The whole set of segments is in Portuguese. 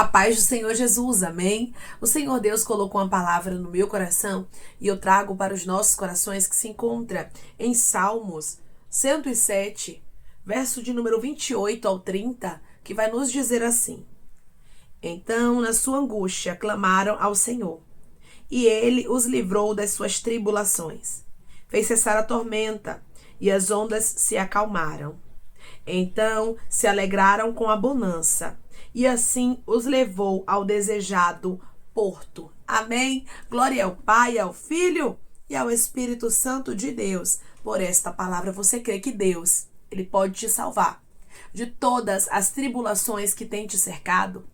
paz do Senhor Jesus, amém? O Senhor Deus colocou uma palavra no meu coração e eu trago para os nossos corações que se encontra em Salmos 107, verso de número 28 ao 30, que vai nos dizer assim: Então, na sua angústia, clamaram ao Senhor, e ele os livrou das suas tribulações. Fez cessar a tormenta, e as ondas se acalmaram. Então se alegraram com a bonança, e assim os levou ao desejado porto. Amém? Glória ao Pai, ao Filho e ao Espírito Santo de Deus. Por esta palavra, você crê que Deus, Ele pode te salvar de todas as tribulações que tem te cercado?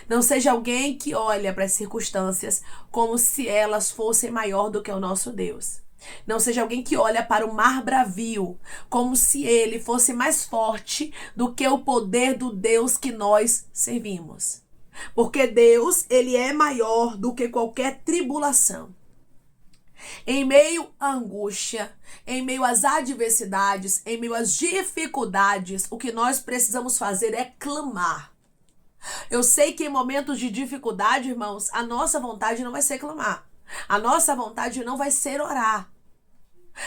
Não seja alguém que olha para as circunstâncias como se elas fossem maior do que o nosso Deus. Não seja alguém que olha para o mar bravio como se ele fosse mais forte do que o poder do Deus que nós servimos. Porque Deus, ele é maior do que qualquer tribulação. Em meio à angústia, em meio às adversidades, em meio às dificuldades, o que nós precisamos fazer é clamar. Eu sei que em momentos de dificuldade, irmãos, a nossa vontade não vai ser clamar. A nossa vontade não vai ser orar.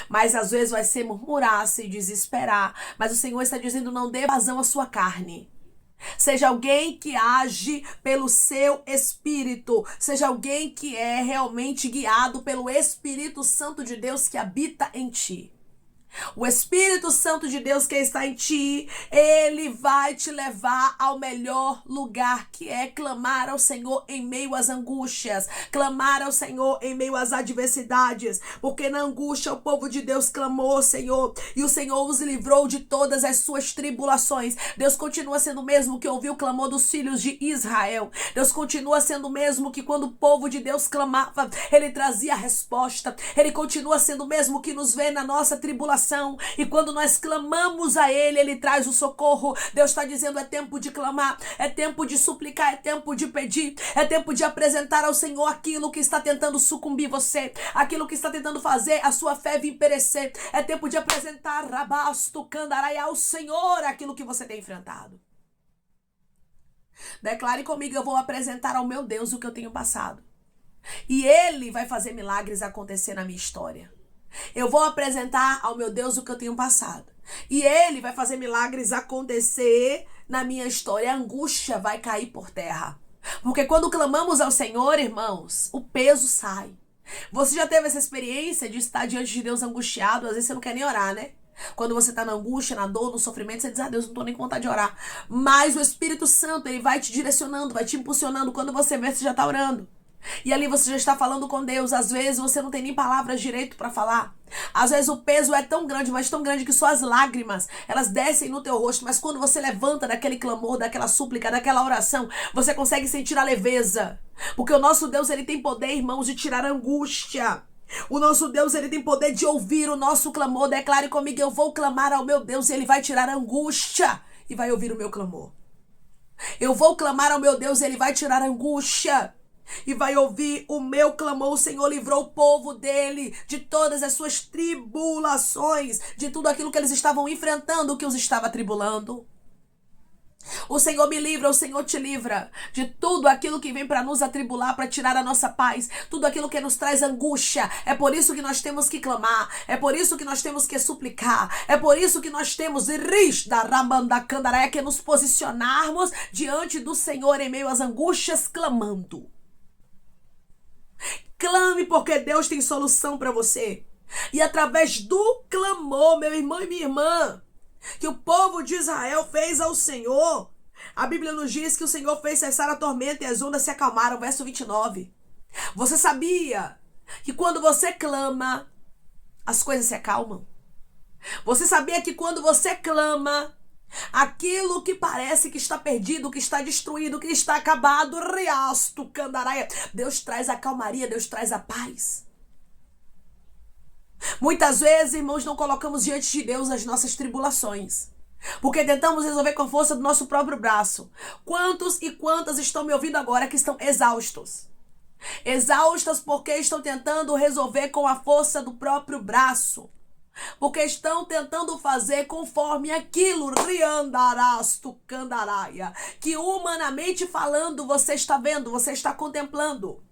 Mas às vezes vai ser murmurar, se desesperar. Mas o Senhor está dizendo: não dê vazão à sua carne. Seja alguém que age pelo seu espírito. Seja alguém que é realmente guiado pelo Espírito Santo de Deus que habita em ti. O Espírito Santo de Deus que está em ti, ele vai te levar ao melhor lugar, que é clamar ao Senhor em meio às angústias, clamar ao Senhor em meio às adversidades, porque na angústia o povo de Deus clamou ao Senhor, e o Senhor os livrou de todas as suas tribulações. Deus continua sendo o mesmo que ouviu o clamor dos filhos de Israel. Deus continua sendo o mesmo que quando o povo de Deus clamava, ele trazia a resposta. Ele continua sendo o mesmo que nos vê na nossa tribulação. E quando nós clamamos a Ele, Ele traz o socorro. Deus está dizendo: é tempo de clamar, é tempo de suplicar, é tempo de pedir, é tempo de apresentar ao Senhor aquilo que está tentando sucumbir você, aquilo que está tentando fazer a sua fé vir perecer. É tempo de apresentar rabasto, candarai ao Senhor aquilo que você tem enfrentado. Declare comigo: eu vou apresentar ao meu Deus o que eu tenho passado, e Ele vai fazer milagres acontecer na minha história. Eu vou apresentar ao meu Deus o que eu tenho passado, e Ele vai fazer milagres acontecer na minha história. A angústia vai cair por terra. Porque quando clamamos ao Senhor, irmãos, o peso sai. Você já teve essa experiência de estar diante de Deus angustiado? Às vezes você não quer nem orar, né? Quando você está na angústia, na dor, no sofrimento, você diz: ah, Deus, não estou nem com vontade de orar. Mas o Espírito Santo, ele vai te direcionando, vai te impulsionando. Quando você vê, você já está orando. E ali você já está falando com Deus. Às vezes você não tem nem palavras direito para falar. Às vezes o peso é tão grande, mas tão grande que só as lágrimas, elas descem no teu rosto. Mas quando você levanta daquele clamor, daquela súplica, daquela oração, você consegue sentir a leveza. Porque o nosso Deus, ele tem poder, irmãos, de tirar a angústia. O nosso Deus, ele tem poder de ouvir o nosso clamor. Declare comigo: eu vou clamar ao meu Deus e ele vai tirar a angústia e vai ouvir o meu clamor. Eu vou clamar ao meu Deus e ele vai tirar a angústia e vai ouvir o meu clamor. O Senhor livrou o povo dele de todas as suas tribulações, de tudo aquilo que eles estavam enfrentando, que os estava atribulando. O Senhor me livra, o Senhor te livra de tudo aquilo que vem para nos atribular, para tirar a nossa paz, tudo aquilo que nos traz angústia. É por isso que nós temos que clamar, é por isso que nós temos que suplicar, é por isso que nós temos que nos posicionarmos diante do Senhor em meio às angústias, clamando. Clame, porque Deus tem solução para você. E através do clamor, meu irmão e minha irmã, que o povo de Israel fez ao Senhor, a Bíblia nos diz que o Senhor fez cessar a tormenta e as ondas se acalmaram. Verso 29. Você sabia que quando você clama, as coisas se acalmam? Você sabia que quando você clama, aquilo que parece que está perdido, que está destruído, que está acabado, riasto, candaraia, Deus traz a calmaria, Deus traz a paz. Muitas vezes, irmãos, não colocamos diante de Deus as nossas tribulações, porque tentamos resolver com a força do nosso próprio braço. Quantos e quantas estão me ouvindo agora que estão exaustos? Exaustas porque estão tentando resolver com a força do próprio braço. porque estão tentando fazer conforme aquilo, riandarás tucandaraia, que humanamente falando você está vendo, você está contemplando.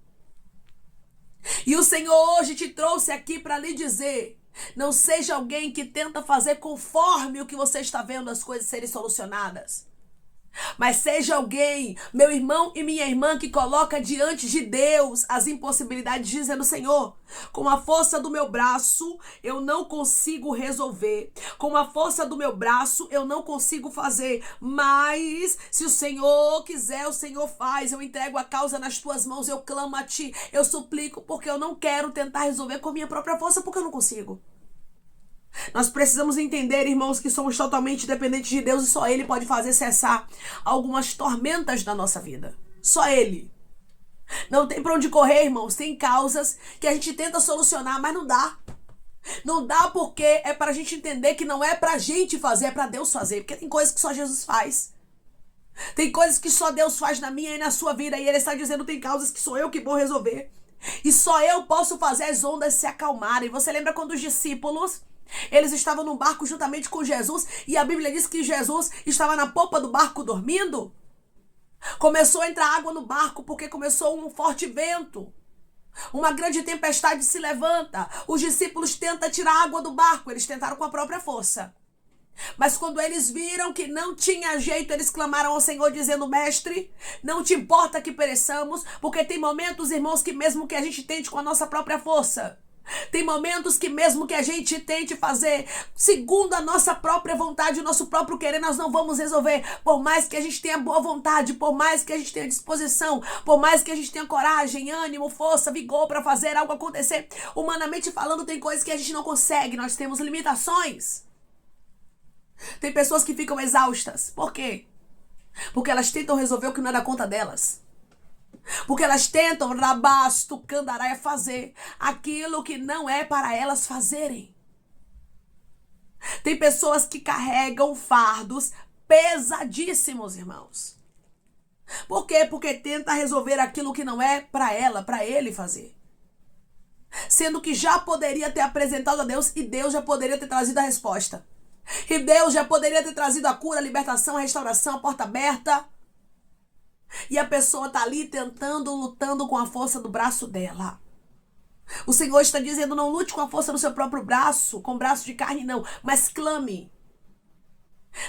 E o Senhor hoje te trouxe aqui para lhe dizer: não seja alguém que tenta fazer conforme o que você está vendo as coisas serem solucionadas. Mas seja alguém, meu irmão e minha irmã, que coloca diante de Deus as impossibilidades, dizendo: Senhor, com a força do meu braço eu não consigo resolver, com a força do meu braço eu não consigo fazer, mas se o Senhor quiser, o Senhor faz. Eu entrego a causa nas tuas mãos, eu clamo a ti, eu suplico, porque eu não quero tentar resolver com a minha própria força, porque eu não consigo. Nós precisamos entender, irmãos, que somos totalmente dependentes de Deus e só Ele pode fazer cessar algumas tormentas da nossa vida. Só Ele. Não tem pra onde correr, irmãos. Tem causas que a gente tenta solucionar, mas não dá. Não dá porque é pra gente entender que não é pra gente fazer, é pra Deus fazer. Porque tem coisas que só Jesus faz. Tem coisas que só Deus faz na minha e na sua vida. E Ele está dizendo: tem causas que sou eu que vou resolver. E só eu posso fazer as ondas se acalmarem. Você lembra quando os discípulos... eles estavam no barco juntamente com Jesus e a Bíblia diz que Jesus estava na popa do barco dormindo? Começou a entrar água no barco porque começou um forte vento. Uma grande tempestade se levanta. Os discípulos tentam tirar água do barco. Eles tentaram com a própria força. Mas quando eles viram que não tinha jeito, eles clamaram ao Senhor dizendo: Mestre, não te importa que pereçamos, porque tem momentos, irmãos, que mesmo que a gente tente com a nossa própria força, tem momentos que mesmo que a gente tente fazer segundo a nossa própria vontade, o nosso próprio querer, nós não vamos resolver. Por mais que a gente tenha boa vontade, por mais que a gente tenha disposição, por mais que a gente tenha coragem, ânimo, força, vigor para fazer algo acontecer, humanamente falando, tem coisas que a gente não consegue, nós temos limitações. Tem pessoas que ficam exaustas. Por quê? Porque elas tentam resolver o que não é da conta delas. Porque elas tentam, rabasto, candaraia, fazer aquilo que não é para elas fazerem. Tem pessoas que carregam fardos pesadíssimos, irmãos. Por quê? Porque tenta resolver aquilo que não é para ela, para ele fazer. Sendo que já poderia ter apresentado a Deus e Deus já poderia ter trazido a resposta. E Deus já poderia ter trazido a cura, a libertação, a restauração, a porta aberta. E a pessoa está ali tentando, lutando com a força do braço dela. O Senhor está dizendo: não lute com a força do seu próprio braço, com braço de carne não, mas clame.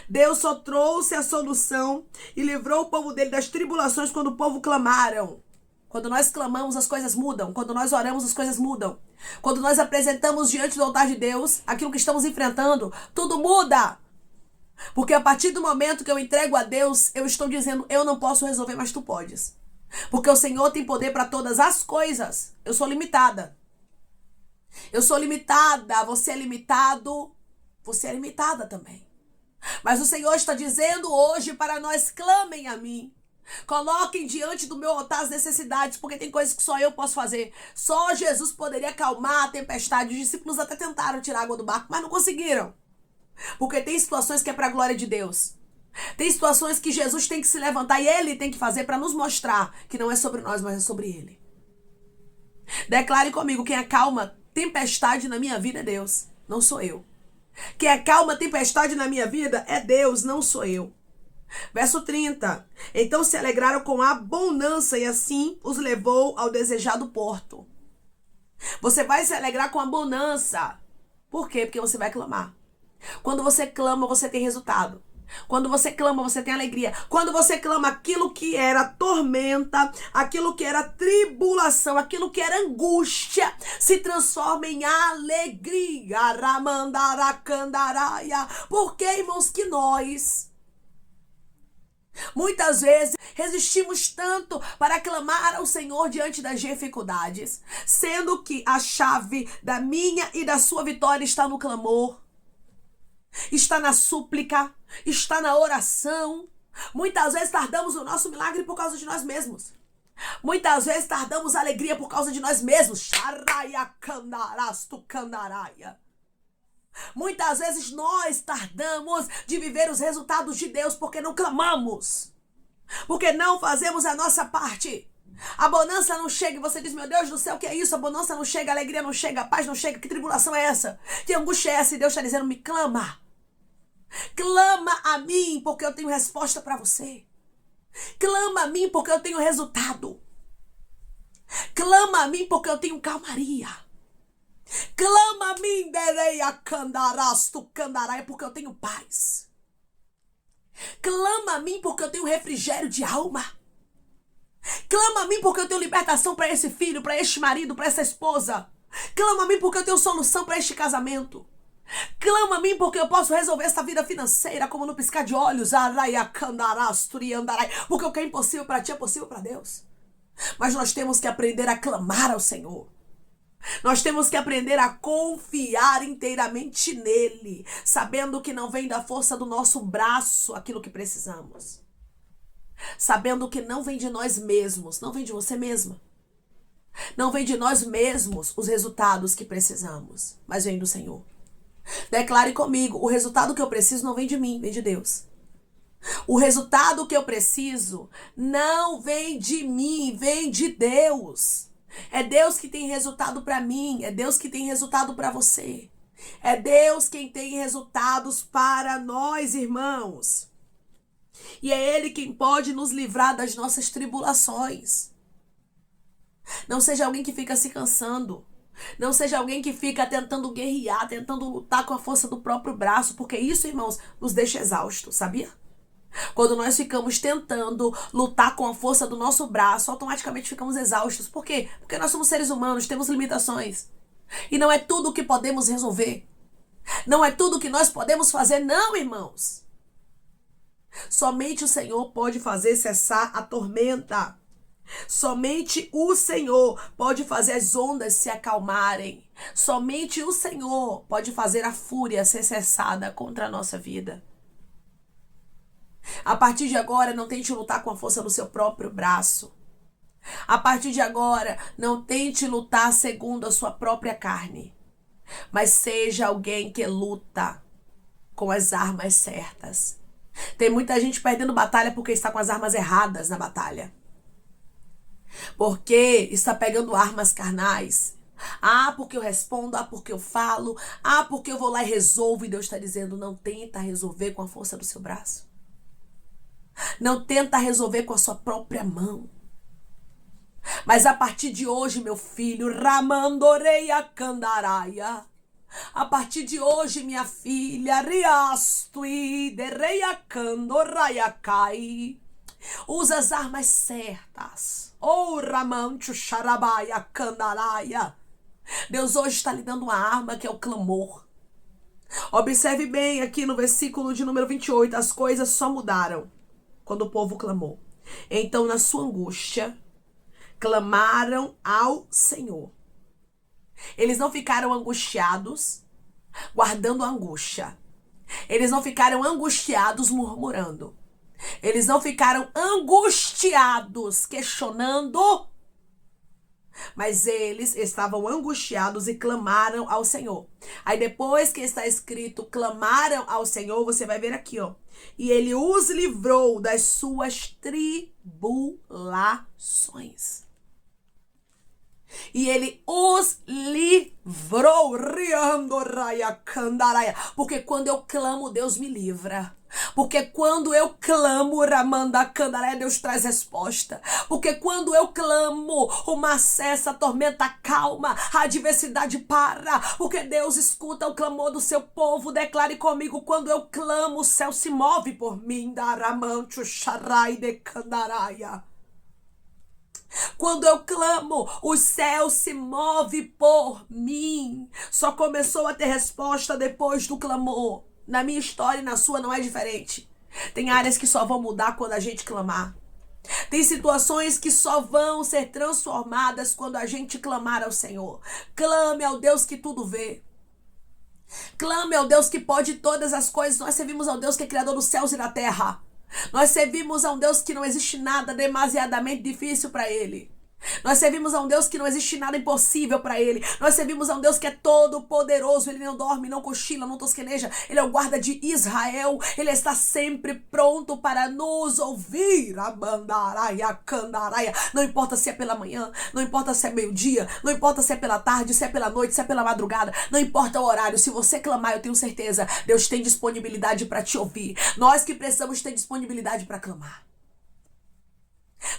Deus só trouxe a solução e livrou o povo dele das tribulações quando o povo clamaram. Quando nós clamamos, as coisas mudam. Quando nós oramos, as coisas mudam. Quando nós apresentamos diante do altar de Deus aquilo que estamos enfrentando, tudo muda. Porque a partir do momento que eu entrego a Deus, eu estou dizendo: eu não posso resolver, mas tu podes. Porque o Senhor tem poder para todas as coisas. Eu sou limitada. Eu sou limitada, você é limitado, você é limitada também. Mas o Senhor está dizendo hoje para nós: clamem a mim. Coloquem diante do meu altar as necessidades, porque tem coisas que só eu posso fazer. Só Jesus poderia acalmar a tempestade. Os discípulos até tentaram tirar água do barco, mas não conseguiram. Porque tem situações que é para a glória de Deus. Tem situações que Jesus tem que se levantar e Ele tem que fazer para nos mostrar que não é sobre nós, mas é sobre Ele. Declare comigo: quem acalma tempestade na minha vida é Deus, não sou eu. Quem acalma tempestade na minha vida é Deus, não sou eu. Verso 30. Então se alegraram com a bonança e assim os levou ao desejado porto. Você vai se alegrar com a bonança. Por quê? Porque você vai clamar. Quando você clama, você tem resultado. Quando você clama, você tem alegria. Quando você clama, aquilo que era tormenta, aquilo que era tribulação, aquilo que era angústia, se transforma em alegria. Ramandaracandaраia. Por que, irmãos, que nós muitas vezes resistimos tanto para clamar ao Senhor diante das dificuldades, sendo que a chave da minha e da sua vitória está no clamor, está na súplica, está na oração. Muitas vezes tardamos o nosso milagre por causa de nós mesmos. Muitas vezes tardamos a alegria por causa de nós mesmos. Muitas vezes nós tardamos de viver os resultados de Deus porque não clamamos, porque não fazemos a nossa parte. A bonança não chega e você diz, meu Deus do céu, o que é isso? A bonança não chega, a alegria não chega, a paz não chega. Que tribulação é essa? Que angústia é essa? E Deus está dizendo, me clama. Clama a mim, porque eu tenho resposta para você. Clama a mim, porque eu tenho resultado. Clama a mim, porque eu tenho calmaria. Clama a mim, Bereia Candarasto Candaraia, porque eu tenho paz. Clama a mim, porque eu tenho refrigério de alma. Clama a mim, porque eu tenho libertação para esse filho, para este marido, para essa esposa. Clama a mim, porque eu tenho solução para este casamento. Clama a mim, porque eu posso resolver essa vida financeira como no piscar de olhos. Porque o que é impossível para ti é possível para Deus. Mas nós temos que aprender a clamar ao Senhor. Nós temos que aprender a confiar inteiramente nele, sabendo que não vem da força do nosso braço aquilo que precisamos. Sabendo que não vem de nós mesmos, não vem de você mesma. Não vem de nós mesmos os resultados que precisamos, mas vem do Senhor. Declare comigo, o resultado que eu preciso não vem de mim, vem de Deus. O resultado que eu preciso não vem de mim, vem de Deus. É Deus que tem resultado para mim, é Deus que tem resultado para você. É Deus quem tem resultados para nós, irmãos. E é Ele quem pode nos livrar das nossas tribulações. Não seja alguém que fica se cansando. Não seja alguém que fica tentando guerrear, tentando lutar com a força do próprio braço, porque isso, irmãos, nos deixa exaustos, sabia? Quando nós ficamos tentando lutar com a força do nosso braço, automaticamente ficamos exaustos. Por quê? Porque nós somos seres humanos, temos limitações. E não é tudo o que podemos resolver. Não é tudo o que nós podemos fazer, não, irmãos. Somente o Senhor pode fazer cessar a tormenta. Somente o Senhor pode fazer as ondas se acalmarem. Somente o Senhor pode fazer a fúria ser cessada contra a nossa vida. A partir de agora, não tente lutar com a força do seu próprio braço. A partir de agora, não tente lutar segundo a sua própria carne. Mas seja alguém que luta com as armas certas. Tem muita gente perdendo batalha porque está com as armas erradas na batalha. Porque está pegando armas carnais. Ah, porque eu respondo. Ah, porque eu falo. Ah, porque eu vou lá e resolvo. E Deus está dizendo, não tenta resolver com a força do seu braço. Não tenta resolver com a sua própria mão. Mas a partir de hoje, meu filho, Ramandoreia Candaraia. A partir de hoje, minha filha, Riastui Dereia Candoraia Cai. Usa as armas certas. Oh, Ramancho Xarabaia Candaraia. Deus hoje está lhe dando uma arma que é o clamor. Observe bem aqui no versículo de número 28. As coisas só mudaram quando o povo clamou. Então, na sua angústia, clamaram ao Senhor. Eles não ficaram angustiados, guardando a angústia. Eles não ficaram angustiados, murmurando. Eles não ficaram angustiados, questionando. Mas eles estavam angustiados e clamaram ao Senhor. Aí depois que está escrito, clamaram ao Senhor, você vai ver aqui, ó. E ele os livrou das suas tribulações. E ele os livrou. Porque quando eu clamo, Deus me livra. Porque quando eu clamo, Ramanda Candaraia, Deus traz resposta. Porque quando eu clamo, uma cessa, a tormenta calma, a adversidade para. Porque Deus escuta o clamor do seu povo. Declare comigo, quando eu clamo, o céu se move por mim. Daramancho Sharai de Candaraia. Quando eu clamo, o céu se move por mim. Só começou a ter resposta depois do clamor. Na minha história e na sua não é diferente. Tem áreas que só vão mudar quando a gente clamar. Tem situações que só vão ser transformadas quando a gente clamar ao Senhor. Clame ao Deus que tudo vê. Clame ao Deus que pode todas as coisas. Nós servimos ao Deus que é criador dos céus e da terra. Nós servimos a um Deus que não existe nada demasiadamente difícil para Ele. Nós servimos a um Deus que não existe nada impossível para ele. Nós servimos a um Deus que é todo poderoso. Ele não dorme, não cochila, não tosqueneja. Ele é o guarda de Israel. Ele está sempre pronto para nos ouvir. Abandaraia, candaraia. Não importa se é pela manhã, não importa se é meio-dia, não importa se é pela tarde, se é pela noite, se é pela madrugada. Não importa o horário. Se você clamar, eu tenho certeza, Deus tem disponibilidade para te ouvir. Nós que precisamos ter disponibilidade para clamar.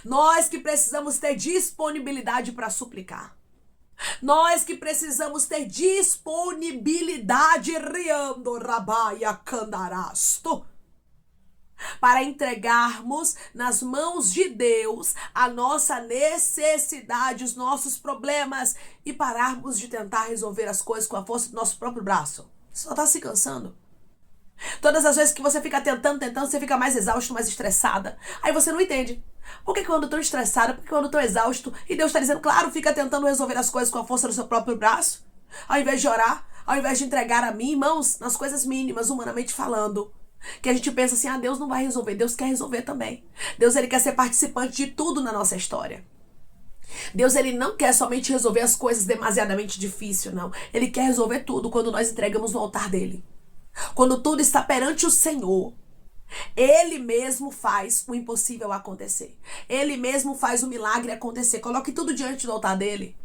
Nós que precisamos ter disponibilidade para suplicar. Nós que precisamos ter disponibilidade riando rabaia candarasto para entregarmos nas mãos de Deus a nossa necessidade, os nossos problemas e pararmos de tentar resolver as coisas com a força do nosso próprio braço. Você só está se cansando. Todas as vezes que você fica tentando, você fica mais exausto, mais estressada. Aí você não entende. Por que quando eu estou estressada, por que quando eu estou exausto, e Deus está dizendo, claro, fica tentando resolver as coisas com a força do seu próprio braço, ao invés de orar, ao invés de entregar a mim, irmãos, nas coisas mínimas, humanamente falando, que a gente pensa assim, Deus não vai resolver, Deus quer resolver também. Deus, ele quer ser participante de tudo na nossa história. Deus, ele não quer somente resolver as coisas demasiadamente difíceis, não. Ele quer resolver tudo quando nós entregamos no altar dele. Quando tudo está perante o Senhor, ele mesmo faz o impossível acontecer. Ele mesmo faz o milagre acontecer. Coloque tudo diante do altar dele,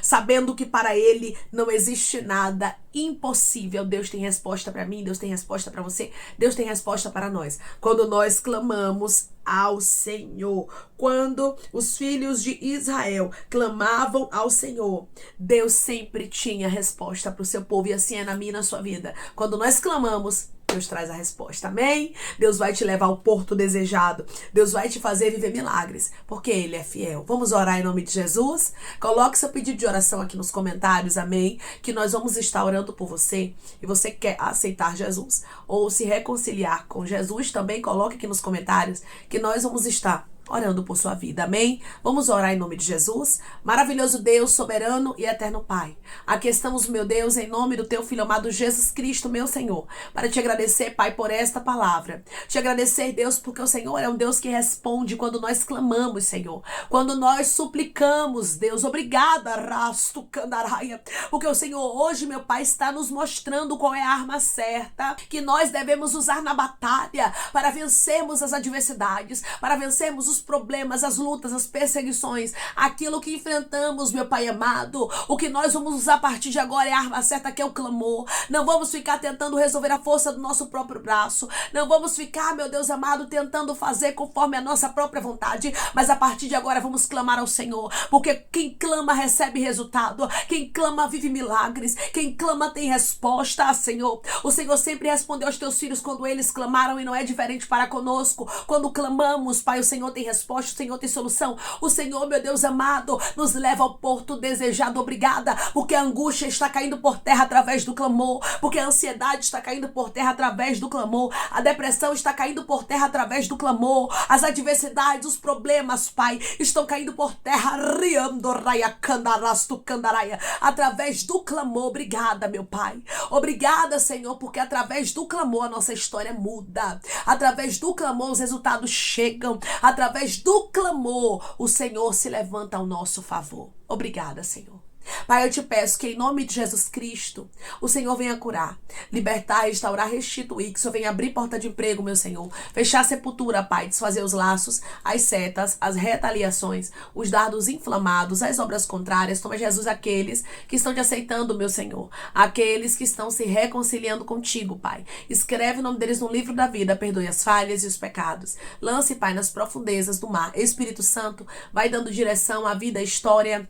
sabendo que para ele não existe nada impossível. Deus tem resposta para mim, Deus tem resposta para você, Deus tem resposta para nós. Quando nós clamamos ao Senhor, quando os filhos de Israel clamavam ao Senhor, Deus sempre tinha resposta para o seu povo, e assim é na minha e na sua vida. Quando nós clamamos, Deus traz a resposta, amém? Deus vai te levar ao porto desejado. Deus vai te fazer viver milagres, porque Ele é fiel. Vamos orar em nome de Jesus? Coloque seu pedido de oração aqui nos comentários, amém? Que nós vamos estar orando por você, e você quer aceitar Jesus ou se reconciliar com Jesus, também coloque aqui nos comentários, que nós vamos estar orando por sua vida, amém? Vamos orar em nome de Jesus. Maravilhoso Deus, soberano e eterno Pai, aqui estamos, meu Deus, em nome do teu Filho amado Jesus Cristo, meu Senhor, para te agradecer, Pai, por esta palavra. Te agradecer, Deus, porque o Senhor é um Deus que responde quando nós clamamos, Senhor, quando nós suplicamos, Deus. Obrigada, Rasto Candaraia, porque o Senhor hoje, meu Pai, está nos mostrando qual é a arma certa que nós devemos usar na batalha para vencermos as adversidades, para vencermos os problemas, as lutas, as perseguições, aquilo que enfrentamos, meu Pai amado. O que nós vamos usar a partir de agora é a arma certa, que é o clamor. Não vamos ficar tentando resolver a força do nosso próprio braço. Não vamos ficar, meu Deus amado, tentando fazer conforme a nossa própria vontade, mas a partir de agora vamos clamar ao Senhor, porque quem clama recebe resultado, quem clama vive milagres, quem clama tem resposta, Senhor. O Senhor sempre respondeu aos teus filhos quando eles clamaram, e não é diferente para conosco. Quando clamamos, Pai, o Senhor tem resposta, o Senhor tem solução. O Senhor, meu Deus amado, nos leva ao porto desejado. Obrigada, porque a angústia está caindo por terra através do clamor, porque a ansiedade está caindo por terra através do clamor, a depressão está caindo por terra através do clamor, as adversidades, os problemas, Pai, estão caindo por terra riando raia candarasto candaraia, através do clamor. Obrigada, meu Pai. Obrigada, Senhor, porque através do clamor a nossa história muda, através do clamor os resultados chegam, através do clamor o Senhor se levanta ao nosso favor. Obrigada, Senhor. Pai, eu te peço que em nome de Jesus Cristo, o Senhor venha curar, libertar, restaurar, restituir, que o Senhor venha abrir porta de emprego, meu Senhor, fechar a sepultura, Pai, desfazer os laços, as setas, as retaliações, os dardos inflamados, as obras contrárias. Toma, Jesus, aqueles que estão te aceitando, meu Senhor, aqueles que estão se reconciliando contigo, Pai. Escreve o nome deles no livro da vida, perdoe as falhas e os pecados. Lance, Pai, nas profundezas do mar. Espírito Santo, vai dando direção à vida, à história,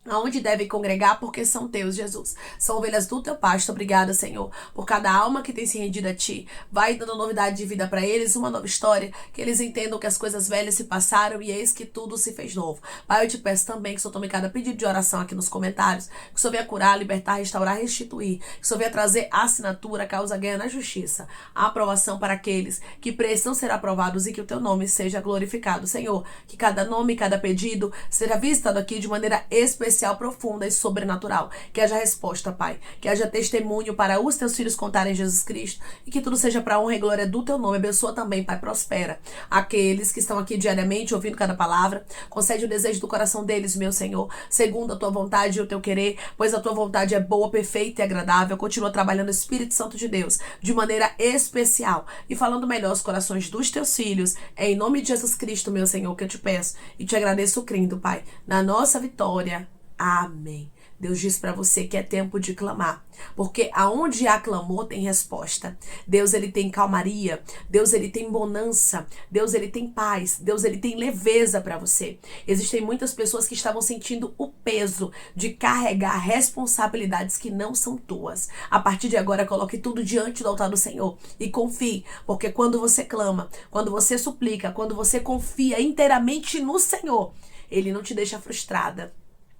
aonde devem congregar, porque são teus, Jesus. São ovelhas do teu pasto. Obrigada, Senhor, por cada alma que tem se rendido a ti. Vai dando novidade de vida para eles, uma nova história, que eles entendam que as coisas velhas se passaram e eis que tudo se fez novo. Pai, eu te peço também que o Senhor tome cada pedido de oração aqui nos comentários, que o Senhor venha curar, libertar, restaurar, restituir, que o Senhor venha trazer assinatura, causa ganha na justiça, a aprovação para aqueles que precisam ser aprovados, e que o teu nome seja glorificado. Senhor, que cada nome, cada pedido seja visitado aqui de maneira especial especial, profunda e sobrenatural. Que haja resposta, Pai. Que haja testemunho para os teus filhos contarem Jesus Cristo e que tudo seja para a honra e glória do teu nome. Abençoa também, Pai, prospera aqueles que estão aqui diariamente ouvindo cada palavra. Concede o desejo do coração deles, meu Senhor, segundo a tua vontade e o teu querer, pois a tua vontade é boa, perfeita e agradável. Continua trabalhando o Espírito Santo de Deus de maneira especial e falando melhor os corações dos teus filhos. É em nome de Jesus Cristo, meu Senhor, que eu te peço e te agradeço crendo, Pai, na nossa vitória. Amém. Deus diz para você que é tempo de clamar, porque aonde há clamor tem resposta. Deus, ele tem calmaria, Deus, ele tem bonança, Deus, ele tem paz, Deus, ele tem leveza para você. Existem muitas pessoas que estavam sentindo o peso de carregar responsabilidades que não são tuas. A partir de agora, coloque tudo diante do altar do Senhor e confie, porque quando você clama, quando você suplica, quando você confia inteiramente no Senhor, ele não te deixa frustrada.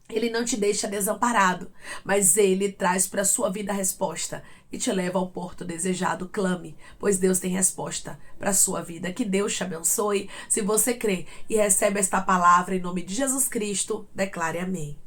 Ele não te deixa desamparado, mas ele traz para a sua vida a resposta e te leva ao porto desejado. Clame, pois Deus tem resposta para a sua vida. Que Deus te abençoe. Se você crê e recebe esta palavra em nome de Jesus Cristo, declare amém.